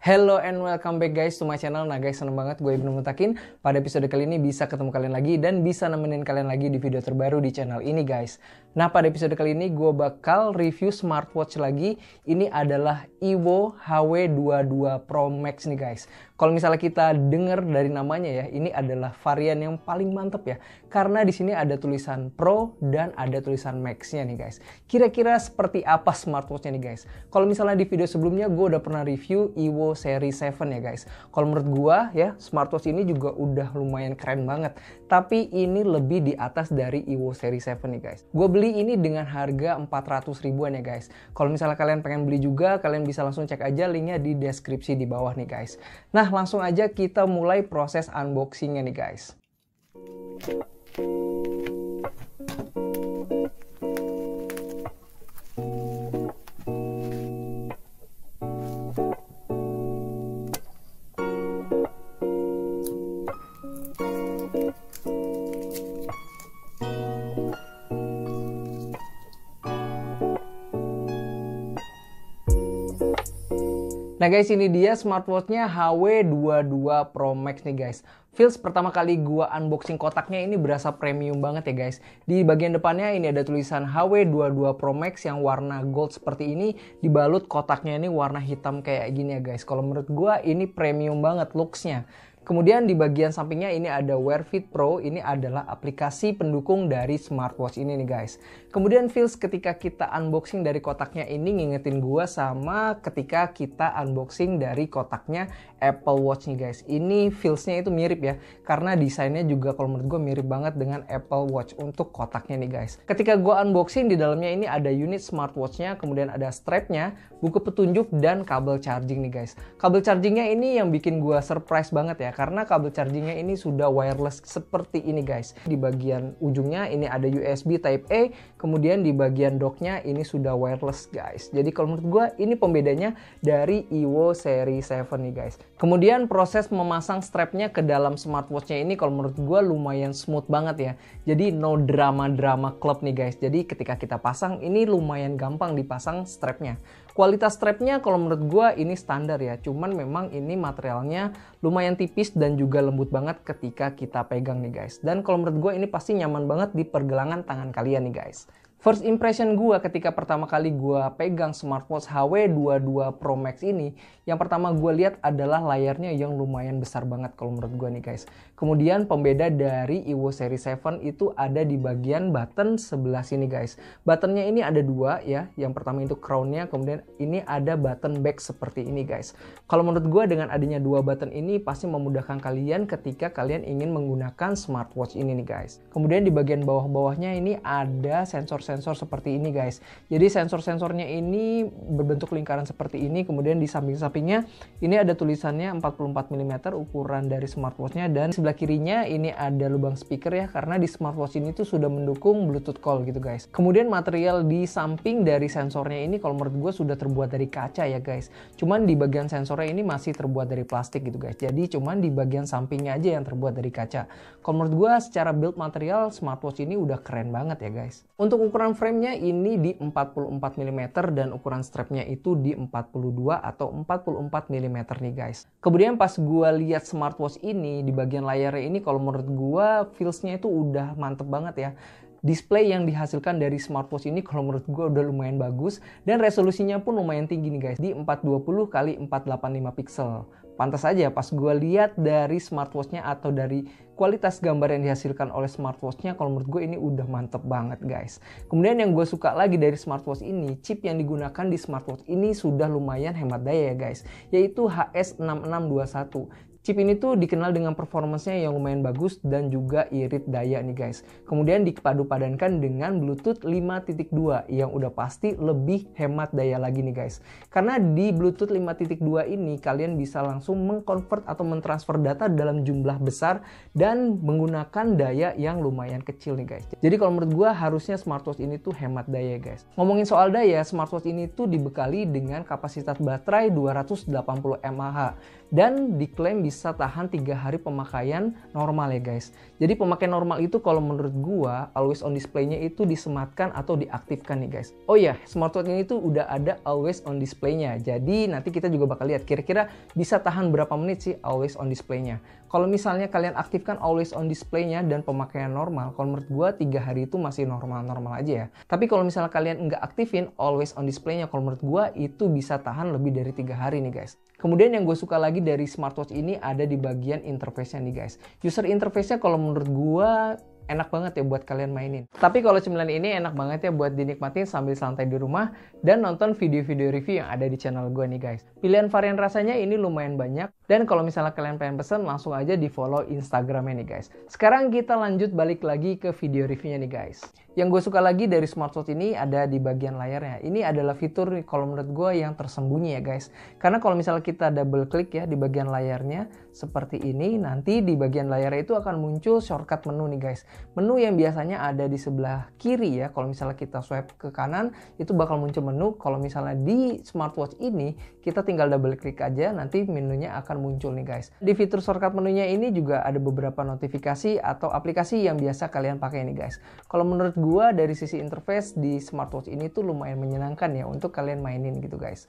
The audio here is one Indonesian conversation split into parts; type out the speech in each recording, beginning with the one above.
Hello and welcome back guys to my channel. Nah guys, seneng banget gue Ibnu Mutakin pada episode kali ini bisa ketemu kalian lagi dan bisa nemenin kalian lagi di video terbaru di channel ini guys. Nah pada episode kali ini gue bakal review smartwatch lagi. Ini adalah Evo HW22 Pro Max nih guys. Kalau misalnya kita dengar dari namanya ya, ini adalah varian yang paling mantep ya. Karena di sini ada tulisan Pro dan ada tulisan Max-nya nih guys. Kira-kira seperti apa smartwatch-nya nih guys? Kalau misalnya di video sebelumnya gue udah pernah review Evo Seri 7 ya guys. Kalau menurut gue ya, smartwatch ini juga udah lumayan keren banget. Tapi ini lebih di atas dari Evo Seri 7 nih guys. Gue beli ini dengan harga 400 ribuan ya guys. Kalau misalnya kalian pengen beli juga, kalian bisa langsung cek aja linknya di deskripsi di bawah nih guys. Nah langsung aja kita mulai proses unboxingnya nih guys. Nah guys, ini dia smartwatch-nya HW22 Pro Max nih guys. Feels pertama kali gua unboxing kotaknya ini berasa premium banget ya guys. Di bagian depannya ini ada tulisan HW22 Pro Max yang warna gold seperti ini. Dibalut kotaknya ini warna hitam kayak gini ya guys. Kalau menurut gua ini premium banget looks-nya. Kemudian di bagian sampingnya ini ada Wear Fit Pro, ini adalah aplikasi pendukung dari smartwatch ini nih guys. Kemudian feels ketika kita unboxing dari kotaknya ini ngingetin gua sama ketika kita unboxing dari kotaknya Apple Watch nih guys. Ini feelsnya itu mirip ya, karena desainnya juga kalau menurut gua mirip banget dengan Apple Watch untuk kotaknya nih guys. Ketika gua unboxing di dalamnya ini ada unit smartwatchnya, kemudian ada strapnya, buku petunjuk, dan kabel charging nih guys. Kabel chargingnya ini yang bikin gua surprise banget ya, karena kabel chargingnya ini sudah wireless seperti ini guys. Di bagian ujungnya ini ada USB Type A, kemudian di bagian docknya ini sudah wireless guys. Jadi kalau menurut gue ini pembedanya dari Evo Seri 7 nih guys. Kemudian proses memasang strapnya ke dalam smartwatchnya ini kalau menurut gue lumayan smooth banget ya. Jadi no drama-drama klub nih guys. Jadi ketika kita pasang ini lumayan gampang dipasang strapnya. Kualitas strapnya kalau menurut gue ini standar ya. Cuman memang ini materialnya lumayan tipis dan juga lembut banget ketika kita pegang nih guys. Dan kalau menurut gue ini pasti nyaman banget di pergelangan tangan kalian nih guys. First impression gue ketika pertama kali gue pegang smartwatch HW22 Pro Max ini, yang pertama gue lihat adalah layarnya yang lumayan besar banget kalau menurut gue nih guys. Kemudian pembeda dari Evo Seri 7 itu ada di bagian button sebelah sini guys. Buttonnya ini ada dua ya, yang pertama itu crownnya, kemudian ini ada button back seperti ini guys. Kalau menurut gue dengan adanya dua button ini pasti memudahkan kalian ketika kalian ingin menggunakan smartwatch ini nih guys. Kemudian di bagian bawah-bawahnya ini ada sensor seperti ini guys. Jadi sensor-sensornya ini berbentuk lingkaran seperti ini. Kemudian di samping-sampingnya ini ada tulisannya 44 mm ukuran dari smartwatchnya, dan sebelah kirinya ini ada lubang speaker ya, karena di smartwatch ini tuh sudah mendukung Bluetooth call gitu guys. Kemudian material di samping dari sensornya ini kalau menurut gue sudah terbuat dari kaca ya guys. Cuman di bagian sensornya ini masih terbuat dari plastik gitu guys. Jadi cuman di bagian sampingnya aja yang terbuat dari kaca. Kalau menurut gue secara build material smartwatch ini udah keren banget ya guys. Untuk ukuran frame-nya ini di 44 mm dan ukuran strapnya itu di 42 atau 44 mm nih guys. Kemudian pas gue lihat smartwatch ini di bagian layarnya ini kalau menurut gue feels-nya itu udah mantep banget ya. Display yang dihasilkan dari smartwatch ini kalau menurut gue udah lumayan bagus dan resolusinya pun lumayan tinggi nih guys, di 420 x 485 pixel. Pantas aja pas gue lihat dari smartwatchnya atau dari kualitas gambar yang dihasilkan oleh smartwatchnya, kalau menurut gue ini udah mantep banget guys. Kemudian yang gue suka lagi dari smartwatch ini, chip yang digunakan di smartwatch ini sudah lumayan hemat daya ya guys, yaitu HS6621. Chip ini tuh dikenal dengan performanya yang lumayan bagus dan juga irit daya nih guys. Kemudian dipadu-padankan dengan Bluetooth 5.2 yang udah pasti lebih hemat daya lagi nih guys. Karena di Bluetooth 5.2 ini kalian bisa langsung mengkonvert atau mentransfer data dalam jumlah besar dan menggunakan daya yang lumayan kecil nih guys. Jadi kalau menurut gua harusnya smartwatch ini tuh hemat daya guys. Ngomongin soal daya, smartwatch ini tuh dibekali dengan kapasitas baterai 280 mAh dan diklaim bisa bisa tahan 3 hari pemakaian normal ya guys. Jadi pemakaian normal itu kalau menurut gua always on display-nya itu disematkan atau diaktifkan nih guys. Oh iya, smartwatch ini tuh udah ada always on display-nya. Jadi nanti kita juga bakal lihat kira-kira bisa tahan berapa menit sih always on display-nya. Kalau misalnya kalian aktifkan always on display-nya dan pemakaian normal, kalau menurut gua 3 hari itu masih normal-normal aja ya. Tapi kalau misalnya kalian nggak aktifin always on display-nya, kalau menurut gua itu bisa tahan lebih dari 3 hari nih guys. Kemudian yang gue suka lagi dari smartwatch ini ada di bagian interface-nya nih guys. User interface-nya kalau menurut gue enak banget ya buat kalian mainin. Tapi kalau cemilan ini enak banget ya buat dinikmatin sambil santai di rumah dan nonton video-video review yang ada di channel gue nih guys. Pilihan varian rasanya ini lumayan banyak dan kalau misalnya kalian pengen pesen langsung aja di follow Instagramnya nih guys. Sekarang kita lanjut balik lagi ke video reviewnya nih guys. Yang gue suka lagi dari smartwatch ini ada di bagian layarnya. Ini adalah fitur kalau menurut gue yang tersembunyi ya guys. Karena kalau misalnya kita double klik ya di bagian layarnya seperti ini, nanti di bagian layarnya itu akan muncul shortcut menu nih guys. Menu yang biasanya ada di sebelah kiri ya, kalau misalnya kita swipe ke kanan itu bakal muncul menu. Kalau misalnya di smartwatch ini kita tinggal double klik aja, nanti menunya akan muncul nih guys. Di fitur shortcut menunya ini juga ada beberapa notifikasi atau aplikasi yang biasa kalian pakai nih guys. Kalau menurut gua dari sisi interface di smartwatch ini tuh lumayan menyenangkan ya untuk kalian mainin gitu guys.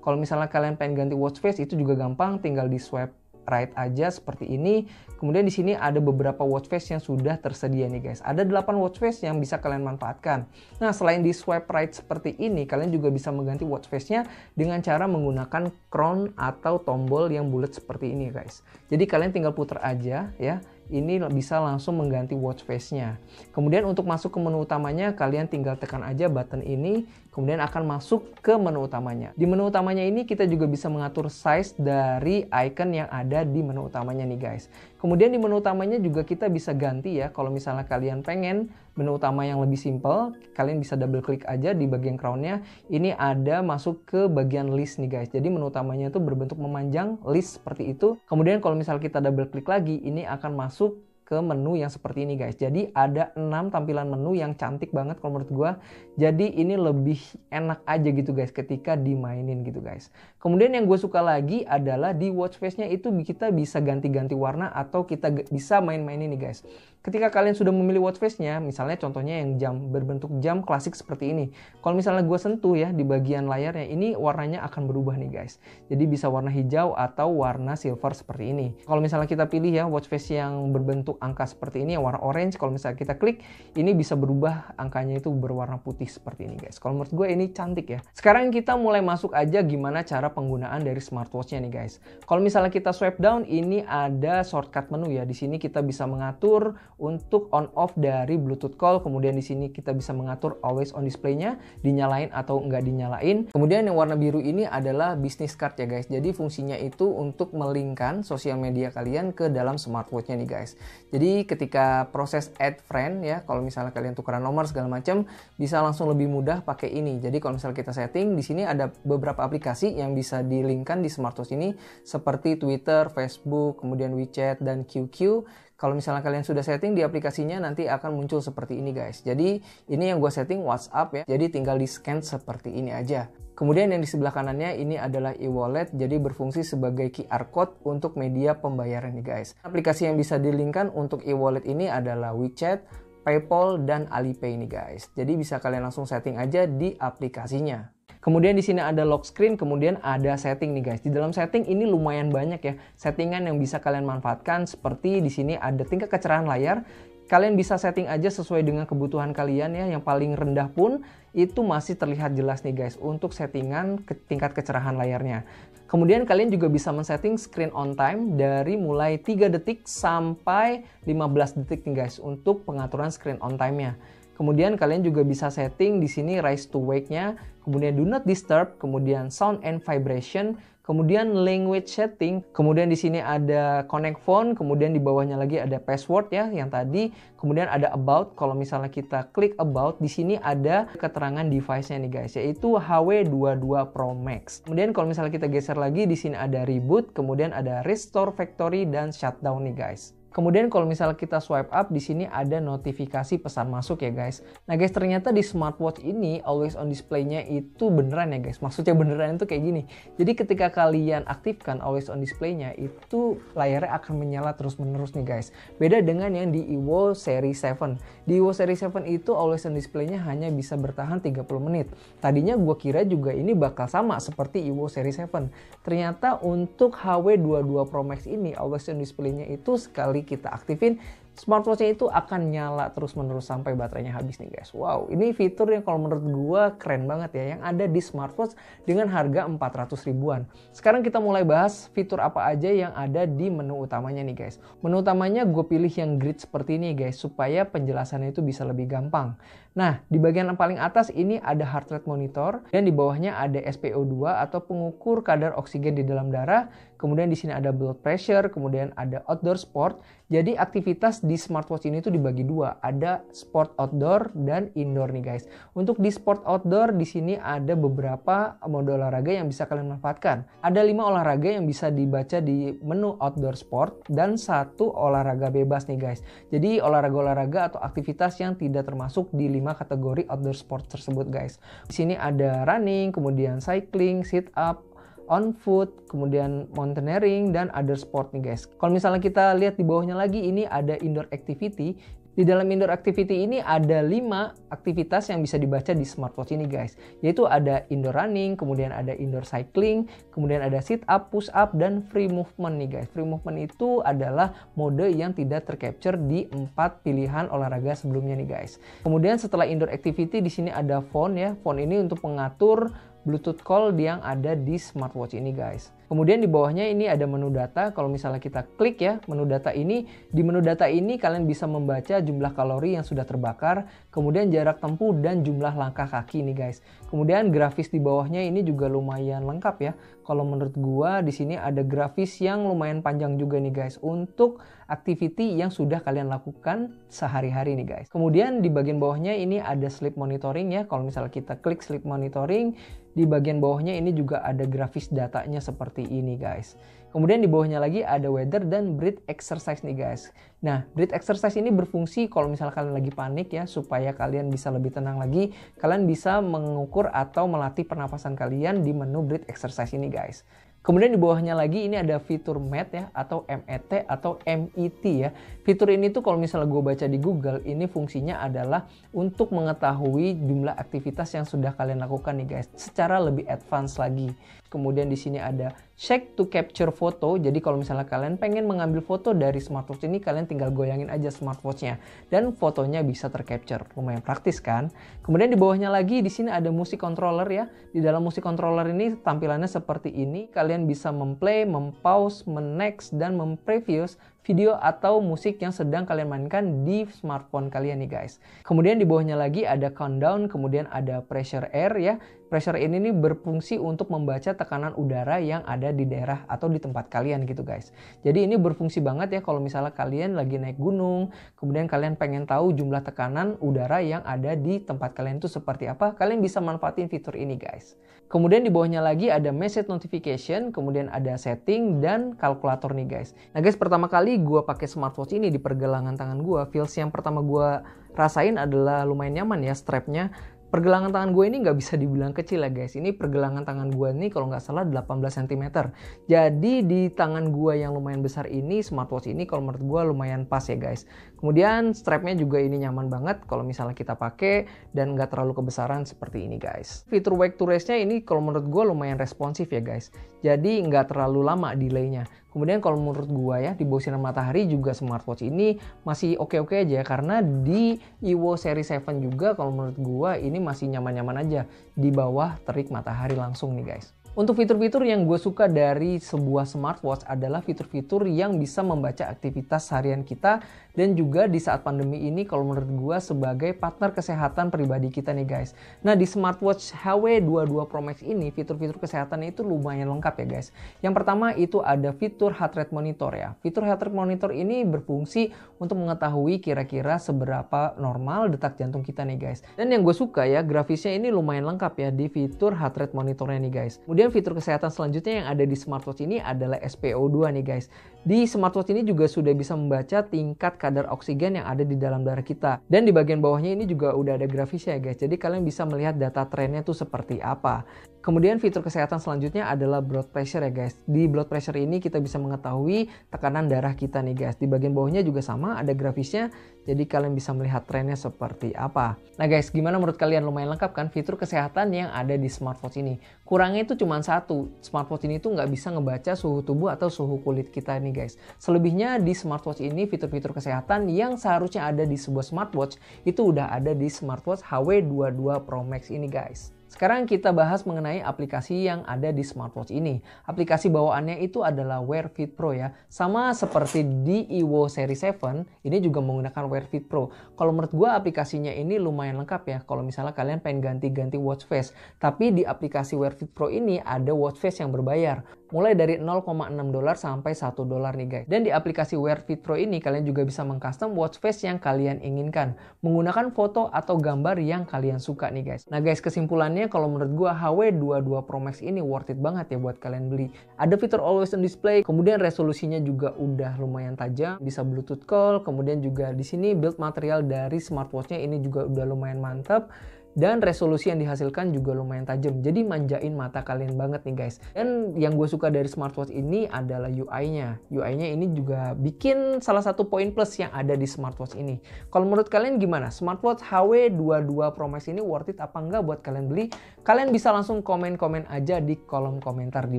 Kalau misalnya kalian pengen ganti watch face itu juga gampang, tinggal di swipe right aja seperti ini. Kemudian di sini ada beberapa watch face yang sudah tersedia nih guys. Ada 8 watch face yang bisa kalian manfaatkan. Nah, selain di swipe right seperti ini, kalian juga bisa mengganti watch face-nya dengan cara menggunakan crown atau tombol yang bulat seperti ini guys. Jadi kalian tinggal putar aja ya. Ini bisa langsung mengganti watch face-nya. Kemudian untuk masuk ke menu utamanya, kalian tinggal tekan aja button ini, kemudian akan masuk ke menu utamanya. Di menu utamanya ini kita juga bisa mengatur size dari icon yang ada di menu utamanya nih guys. Kemudian di menu utamanya juga kita bisa ganti ya, kalau misalnya kalian pengen menu utama yang lebih simple, kalian bisa double klik aja di bagian crown-nya. Ini ada masuk ke bagian list nih guys. Jadi menu utamanya itu berbentuk memanjang, list seperti itu. Kemudian kalau misalnya kita double klik lagi, ini akan masuk ke menu yang seperti ini guys. Jadi ada 6 tampilan menu yang cantik banget kalau menurut gua. Jadi ini lebih enak aja gitu guys ketika dimainin gitu guys. Kemudian yang gue suka lagi adalah di watch face-nya itu kita bisa ganti-ganti warna atau kita bisa main-mainin nih guys. Ketika kalian sudah memilih watch face-nya, misalnya contohnya yang jam berbentuk jam klasik seperti ini. Kalau misalnya gue sentuh ya di bagian layarnya, ini warnanya akan berubah nih guys. Jadi bisa warna hijau atau warna silver seperti ini. Kalau misalnya kita pilih ya watch face yang berbentuk angka seperti ini, yang warna orange, kalau misalnya kita klik, ini bisa berubah angkanya itu berwarna putih seperti ini guys. Kalau menurut gue ini cantik ya. Sekarang kita mulai masuk aja gimana cara penggunaan dari smartwatch-nya nih guys. Kalau misalnya kita swipe down, ini ada shortcut menu ya. Di sini kita bisa mengatur untuk on off dari Bluetooth call. Kemudian di sini kita bisa mengatur always on display-nya, dinyalain atau enggak dinyalain. Kemudian yang warna biru ini adalah business card ya guys. Jadi fungsinya itu untuk melingkan sosial media kalian ke dalam smartwatch-nya nih guys. Jadi ketika proses add friend ya, kalau misalnya kalian tukeran nomor segala macam, bisa langsung lebih mudah pakai ini. Jadi kalau misalnya kita setting, di sini ada beberapa aplikasi yang bisa dilingkan di smartwatch ini seperti Twitter, Facebook, kemudian WeChat dan QQ. Kalau misalnya kalian sudah setting di aplikasinya, nanti akan muncul seperti ini guys. Jadi ini yang gue setting WhatsApp ya. Jadi tinggal di scan seperti ini aja. Kemudian yang di sebelah kanannya ini adalah e-wallet, jadi berfungsi sebagai QR code untuk media pembayaran nih guys. Aplikasi yang bisa dilingkan untuk e-wallet ini adalah WeChat, PayPal, dan Alipay nih guys. Jadi bisa kalian langsung setting aja di aplikasinya. Kemudian di sini ada lock screen, kemudian ada setting nih guys. Di dalam setting ini lumayan banyak ya settingan yang bisa kalian manfaatkan, seperti di sini ada tingkat kecerahan layar. Kalian bisa setting aja sesuai dengan kebutuhan kalian ya. Yang paling rendah pun itu masih terlihat jelas nih guys untuk settingan tingkat kecerahan layarnya. Kemudian kalian juga bisa men-setting screen on time dari mulai 3 detik sampai 15 detik nih guys untuk pengaturan screen on time-nya. Kemudian kalian juga bisa setting di sini rise to wake-nya, kemudian do not disturb, kemudian sound and vibration, kemudian language setting, kemudian di sini ada connect phone, kemudian di bawahnya lagi ada password ya yang tadi, kemudian ada about. Kalau misalnya kita klik about, di sini ada keterangan device-nya nih guys, yaitu HW22 Pro Max. Kemudian kalau misalnya kita geser lagi, di sini ada reboot, kemudian ada restore factory dan shutdown nih guys. Kemudian kalau misalnya kita swipe up, di sini ada notifikasi pesan masuk ya guys. Nah guys, ternyata di smartwatch ini always on display-nya itu beneran ya guys. Maksudnya beneran itu kayak gini. Jadi ketika kalian aktifkan always on display-nya, itu layarnya akan menyala terus-menerus nih guys. Beda dengan yang di Evo Series 7. Di Evo Series 7 itu always on display-nya hanya bisa bertahan 30 menit. Tadinya gue kira juga ini bakal sama seperti Evo Series 7. Ternyata untuk HW22 Pro Max ini always on display-nya itu sekali kita aktifin, smartwatch-nya itu akan nyala terus-menerus sampai baterainya habis nih guys. Wow, ini fitur yang kalau menurut gua keren banget ya, yang ada di smartwatch dengan harga 400 ribuan. Sekarang kita mulai bahas fitur apa aja yang ada di menu utamanya nih guys. Menu utamanya gue pilih yang grid seperti ini guys, supaya penjelasannya itu bisa lebih gampang. Nah, di bagian yang paling atas ini ada heart rate monitor, dan di bawahnya ada SpO2 atau pengukur kadar oksigen di dalam darah. Kemudian di sini ada blood pressure, kemudian ada outdoor sport. Jadi aktivitas di smartwatch ini tuh dibagi dua, ada sport outdoor dan indoor nih guys. Untuk di sport outdoor di sini ada beberapa mode olahraga yang bisa kalian manfaatkan. Ada 5 olahraga yang bisa dibaca di menu outdoor sport dan 1 olahraga bebas nih guys. Jadi olahraga-olahraga atau aktivitas yang tidak termasuk di 5 kategori outdoor sport tersebut guys. Di sini ada running, kemudian cycling, sit up, on foot, kemudian mountaineering, dan other sport nih guys. Kalau misalnya kita lihat di bawahnya lagi, ini ada indoor activity. Di dalam indoor activity ini ada 5 aktivitas yang bisa dibaca di smartwatch ini guys. Yaitu ada indoor running, kemudian ada indoor cycling, kemudian ada sit up, push up, dan free movement nih guys. Free movement itu adalah mode yang tidak tercapture di 4 pilihan olahraga sebelumnya nih guys. Kemudian setelah indoor activity di sini ada phone ya. Phone ini untuk mengatur Bluetooth call yang ada di smartwatch ini guys. Kemudian di bawahnya ini ada menu data. Kalau misalnya kita klik ya menu data ini, di menu data ini kalian bisa membaca jumlah kalori yang sudah terbakar, kemudian jarak tempuh dan jumlah langkah kaki nih guys. Kemudian grafis di bawahnya ini juga lumayan lengkap ya. Kalau menurut gua di sini ada grafis yang lumayan panjang juga nih guys untuk activity yang sudah kalian lakukan sehari-hari nih guys. Kemudian di bagian bawahnya ini ada sleep monitoring ya. Kalau misalnya kita klik sleep monitoring, di bagian bawahnya ini juga ada grafis datanya seperti ini guys. Kemudian di bawahnya lagi ada weather dan breath exercise nih guys. Nah, breath exercise ini berfungsi kalau misalnya kalian lagi panik ya, supaya kalian bisa lebih tenang lagi, kalian bisa mengukur atau melatih pernapasan kalian di menu breath exercise ini guys. Kemudian di bawahnya lagi ini ada fitur MET ya, atau MET atau MET ya. Fitur ini tuh kalau misalnya gue baca di Google, ini fungsinya adalah untuk mengetahui jumlah aktivitas yang sudah kalian lakukan nih guys, secara lebih advance lagi. Kemudian di sini ada check to capture photo. Jadi kalau misalnya kalian pengen mengambil foto dari smartwatch ini, kalian tinggal goyangin aja smartwatchnya dan fotonya bisa tercapture. Lumayan praktis kan? Kemudian di bawahnya lagi di sini ada music controller ya. Di dalam music controller ini tampilannya seperti ini. Kalian bisa memplay, mempause, menext, dan memprevious video atau musik yang sedang kalian mainkan di smartphone kalian nih guys. Kemudian di bawahnya lagi ada countdown, kemudian ada pressure air ya. Pressure air ini berfungsi untuk membaca tekanan udara yang ada di daerah atau di tempat kalian gitu guys. Jadi ini berfungsi banget ya kalau misalnya kalian lagi naik gunung, kemudian kalian pengen tahu jumlah tekanan udara yang ada di tempat kalian itu seperti apa, kalian bisa manfaatin fitur ini guys. Kemudian di bawahnya lagi ada message notification, kemudian ada setting dan kalkulator nih guys. Nah guys, pertama kali gue pakai smartwatch ini di pergelangan tangan gue, feels yang pertama gue rasain adalah lumayan nyaman ya strapnya. Pergelangan tangan gue ini nggak bisa dibilang kecil ya guys. Ini pergelangan tangan gue ini kalau nggak salah 18 cm. Jadi di tangan gue yang lumayan besar ini, smartwatch ini kalau menurut gue lumayan pas ya guys. Kemudian strapnya juga ini nyaman banget kalau misalnya kita pakai dan nggak terlalu kebesaran seperti ini guys. Fitur wake to rest-nya ini kalau menurut gue lumayan responsif ya guys. Jadi nggak terlalu lama delaynya. Kemudian kalau menurut gua ya, di bawah sinar matahari juga smartwatch ini masih oke-oke aja. Karena di Evo Series 7 juga kalau menurut gua ini masih nyaman-nyaman aja di bawah terik matahari langsung nih guys. Untuk fitur-fitur yang gue suka dari sebuah smartwatch adalah fitur-fitur yang bisa membaca aktivitas harian kita dan juga di saat pandemi ini kalau menurut gue sebagai partner kesehatan pribadi kita nih guys. Nah di smartwatch HW22 Pro Max ini fitur-fitur kesehatannya itu lumayan lengkap ya guys. Yang pertama itu ada fitur heart rate monitor ya. Fitur heart rate monitor ini berfungsi untuk mengetahui kira-kira seberapa normal detak jantung kita nih guys. Dan yang gue suka ya grafisnya ini lumayan lengkap ya di fitur heart rate monitornya nih guys. Kemudian Kemudian fitur kesehatan selanjutnya yang ada di smartwatch ini adalah SpO2 nih guys. Di smartwatch ini juga sudah bisa membaca tingkat kadar oksigen yang ada di dalam darah kita. Dan di bagian bawahnya ini juga udah ada grafisnya ya guys. Jadi kalian bisa melihat data trennya tuh seperti apa. Kemudian fitur kesehatan selanjutnya adalah blood pressure ya guys. Di blood pressure ini kita bisa mengetahui tekanan darah kita nih guys. Di bagian bawahnya juga sama, ada grafisnya. Jadi kalian bisa melihat trennya seperti apa. Nah guys, gimana menurut kalian? Lumayan lengkap kan fitur kesehatan yang ada di smartwatch ini. Kurangnya itu cuma satu, smartwatch ini tuh nggak bisa ngebaca suhu tubuh atau suhu kulit kita nih guys. Selebihnya di smartwatch ini fitur-fitur kesehatan yang seharusnya ada di sebuah smartwatch itu udah ada di smartwatch HW22 Pro Max ini guys. Sekarang kita bahas mengenai aplikasi yang ada di smartwatch ini. Aplikasi bawaannya itu adalah Wear Fit Pro ya. Sama seperti di Evo Seri 7, ini juga menggunakan Wear Fit Pro. Kalau menurut gue aplikasinya ini lumayan lengkap ya. Kalau misalnya kalian pengen ganti-ganti watch face. Tapi di aplikasi Wear Fit Pro ini ada watch face yang berbayar. Mulai dari $0,6 sampai $1 nih guys. Dan di aplikasi Wear Fit Pro ini kalian juga bisa mengcustom watch face yang kalian inginkan. Menggunakan foto atau gambar yang kalian suka nih guys. Nah guys, kesimpulannya kalau menurut gua HW22 Pro Max ini worth it banget ya buat kalian beli. Ada fitur always on display, kemudian resolusinya juga udah lumayan tajam, bisa Bluetooth call, kemudian juga di sini build material dari smartwatchnya ini juga udah lumayan mantap. Dan resolusi yang dihasilkan juga lumayan tajam. Jadi manjain mata kalian banget nih guys. Dan yang gue suka dari smartwatch ini adalah UI-nya. UI-nya ini juga bikin salah satu poin plus yang ada di smartwatch ini. Kalau menurut kalian gimana? Smartwatch HW22 Pro Max ini worth it apa enggak buat kalian beli? Kalian bisa langsung komen-komen aja di kolom komentar di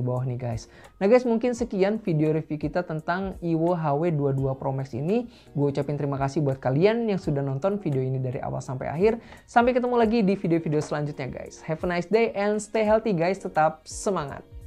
bawah nih guys. Nah guys, mungkin sekian video review kita tentang Evo HW22 Pro Max ini. Gue ucapin terima kasih buat kalian yang sudah nonton video ini dari awal sampai akhir. Sampai ketemu lagi di video-video selanjutnya guys. Have a nice day and stay healthy guys. Tetap semangat.